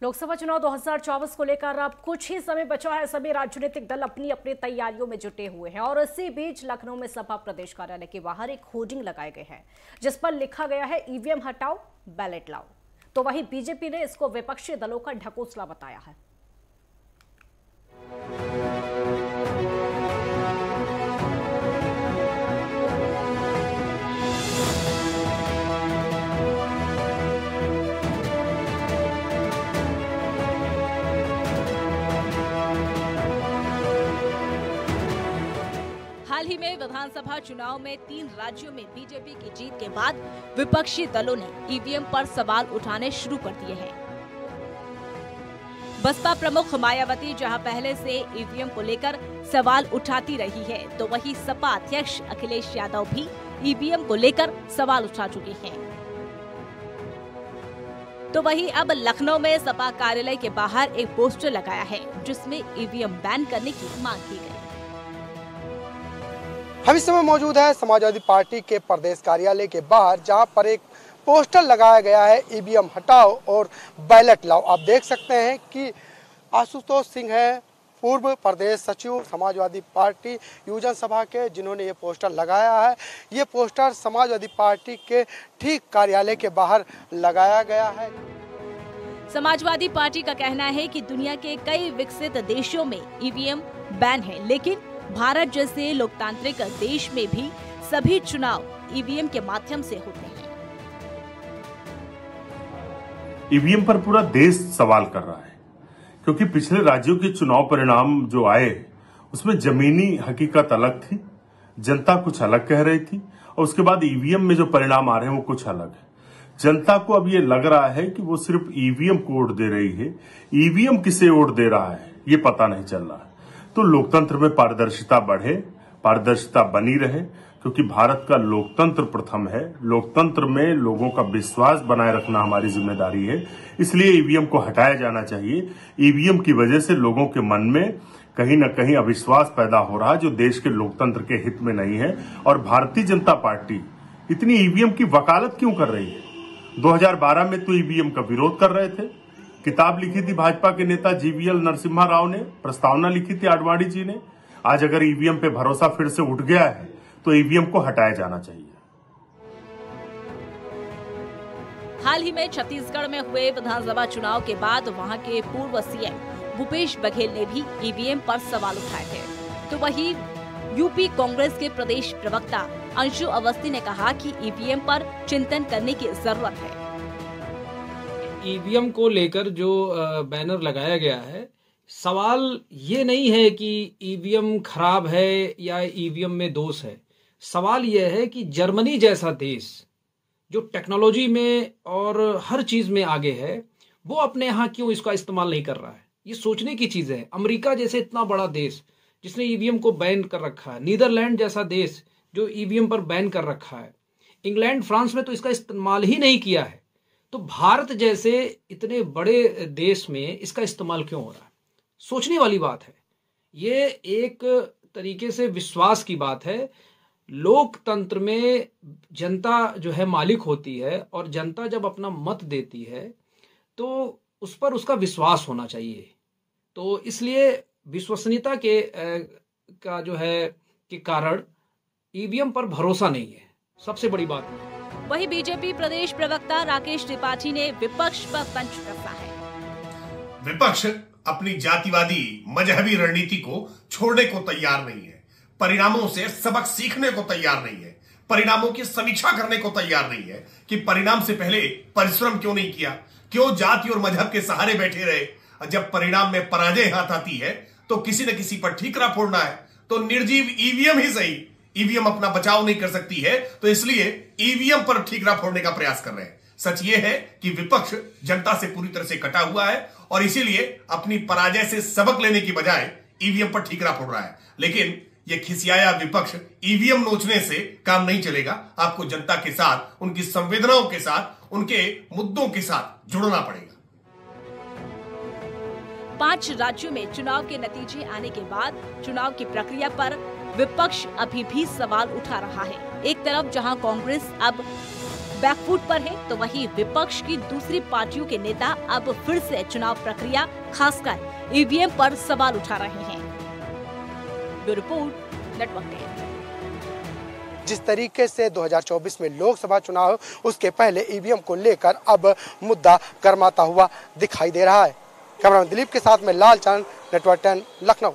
लोकसभा चुनाव 2024 को लेकर अब कुछ ही समय बचा है। सभी राजनीतिक दल अपनी अपनी तैयारियों में जुटे हुए हैं और इसी बीच लखनऊ में सपा प्रदेश कार्यालय के बाहर एक होर्डिंग लगाए गए हैं जिस पर लिखा गया है ईवीएम हटाओ बैलेट लाओ। तो वहीं बीजेपी ने इसको विपक्षी दलों का ढकोसला बताया है। हाल ही में विधानसभा चुनाव में 3 राज्यों में बीजेपी की जीत के बाद विपक्षी दलों ने ईवीएम पर सवाल उठाने शुरू कर दिए हैं। बसपा प्रमुख मायावती जहां पहले से ईवीएम को लेकर सवाल उठाती रही है, तो वहीं सपा अध्यक्ष अखिलेश यादव भी ईवीएम को लेकर सवाल उठा चुके हैं। तो वहीं अब लखनऊ में सपा कार्यालय के बाहर एक पोस्टर लगाया है जिसमें ईवीएम बैन करने की मांग की गई। हम इस समय मौजूद है समाजवादी पार्टी के प्रदेश कार्यालय के बाहर, जहां पर एक पोस्टर लगाया गया है ईवीएम हटाओ और बैलेट लाओ। आप देख सकते हैं कि आशुतोष सिंह है, पूर्व प्रदेश सचिव समाजवादी पार्टी युवजन सभा के, जिन्होंने ये पोस्टर लगाया है। ये पोस्टर समाजवादी पार्टी के ठीक कार्यालय के बाहर लगाया गया है। समाजवादी पार्टी का कहना है कि दुनिया के कई विकसित देशों में ईवीएम बैन है, लेकिन भारत जैसे लोकतांत्रिक देश में भी सभी चुनाव ईवीएम के माध्यम से होते हैं। ईवीएम पर पूरा देश सवाल कर रहा है, क्योंकि पिछले राज्यों के चुनाव परिणाम जो आए उसमें जमीनी हकीकत अलग थी, जनता कुछ अलग कह रही थी, और उसके बाद ईवीएम में जो परिणाम आ रहे हैं वो कुछ अलग है। जनता को अब ये लग रहा है कि वो सिर्फ ईवीएम को वोट दे रही है, ईवीएम किसे वोट दे रहा है ये पता नहीं चल रहा है। तो लोकतंत्र में पारदर्शिता बढ़े, पारदर्शिता बनी रहे, क्योंकि भारत का लोकतंत्र प्रथम है। लोकतंत्र में लोगों का विश्वास बनाए रखना हमारी जिम्मेदारी है, इसलिए ईवीएम को हटाया जाना चाहिए। ईवीएम की वजह से लोगों के मन में कहीं न कहीं अविश्वास पैदा हो रहा है, जो देश के लोकतंत्र के हित में नहीं है। और भारतीय जनता पार्टी इतनी ईवीएम की वकालत क्यों कर रही है? 2012 में तो ईवीएम का विरोध कर रहे थे, किताब लिखी थी भाजपा के नेता जीवीएल नरसिम्हा राव ने, प्रस्तावना लिखी थी आडवाणी जी ने। आज अगर ईवीएम पे भरोसा फिर से उठ गया है तो ईवीएम को हटाया जाना चाहिए। हाल ही में छत्तीसगढ़ में हुए विधानसभा चुनाव के बाद वहां के पूर्व सीएम भूपेश बघेल ने भी ईवीएम पर सवाल उठाए थे। तो वहीं यूपी कांग्रेस के प्रदेश प्रवक्ता अंशु अवस्थी ने कहा कि ईवीएम पर चिंतन करने की जरूरत है। ईवीएम को लेकर जो बैनर लगाया गया है, सवाल ये नहीं है कि ईवीएम खराब है या ईवीएम में दोष है। सवाल यह है कि जर्मनी जैसा देश जो टेक्नोलॉजी में और हर चीज में आगे है, वो अपने यहाँ क्यों इसका इस्तेमाल नहीं कर रहा है। ये सोचने की चीज है। अमेरिका जैसे इतना बड़ा देश जिसने ईवीएम को बैन कर रखा है, नीदरलैंड जैसा देश जो ईवीएम पर बैन कर रखा है, इंग्लैंड फ्रांस में तो इसका इस्तेमाल ही नहीं किया है। तो भारत जैसे इतने बड़े देश में इसका इस्तेमाल क्यों हो रहा है? सोचने वाली बात है। ये एक तरीके से विश्वास की बात है। लोकतंत्र में जनता जो है मालिक होती है, और जनता जब अपना मत देती है तो उस पर उसका विश्वास होना चाहिए। तो इसलिए विश्वसनीयता का जो है के कारण ईवीएम पर भरोसा नहीं है, सबसे बड़ी बात है। वहीं बीजेपी प्रदेश प्रवक्ता राकेश त्रिपाठी ने विपक्ष पर तंज कसा है। विपक्ष अपनी जातिवादी मजहबी रणनीति को छोड़ने को तैयार नहीं है, परिणामों से सबक सीखने को तैयार नहीं है, परिणामों की समीक्षा करने को तैयार नहीं है कि परिणाम से पहले परिश्रम क्यों नहीं किया, क्यों जाति और मजहब के सहारे बैठे रहे। जब परिणाम में पराजय हाथ आती है तो किसी न किसी पर ठीकरा फोड़ना है। तो निर्जीव ईवीएम ही सही, ईवीएम अपना बचाव नहीं कर सकती है, तो इसलिए ईवीएम पर ठीकरा फोड़ने का प्रयास कर रहे हैं। सच ये है कि विपक्ष जनता से पूरी तरह से कटा हुआ है और इसीलिए अपनी पराजय से सबक लेने की बजाय ईवीएम पर ठीकरा फोड़ रहा है। लेकिन ये खिसियाया विपक्ष ईवीएम नोचने से काम नहीं चलेगा। आपको जनता के साथ, उनकी संवेदनाओं के साथ, उनके मुद्दों के साथ जुड़ना पड़ेगा। 5 राज्यों में चुनाव के नतीजे आने के बाद चुनाव की प्रक्रिया पर विपक्ष अभी भी सवाल उठा रहा है। एक तरफ जहां कांग्रेस अब बैकफुट पर है, तो वहीं विपक्ष की दूसरी पार्टियों के नेता अब फिर से चुनाव प्रक्रिया, खासकर ईवीएम पर सवाल उठा रहे हैं। Bureau report, network 10। जिस तरीके से 2024 में लोकसभा चुनाव, उसके पहले ईवीएम को लेकर अब मुद्दा गर्माता हुआ दिखाई दे रहा है। कैमरामैन दिलीप के साथ में लाल चांद, नेटवर्क 10, लखनऊ।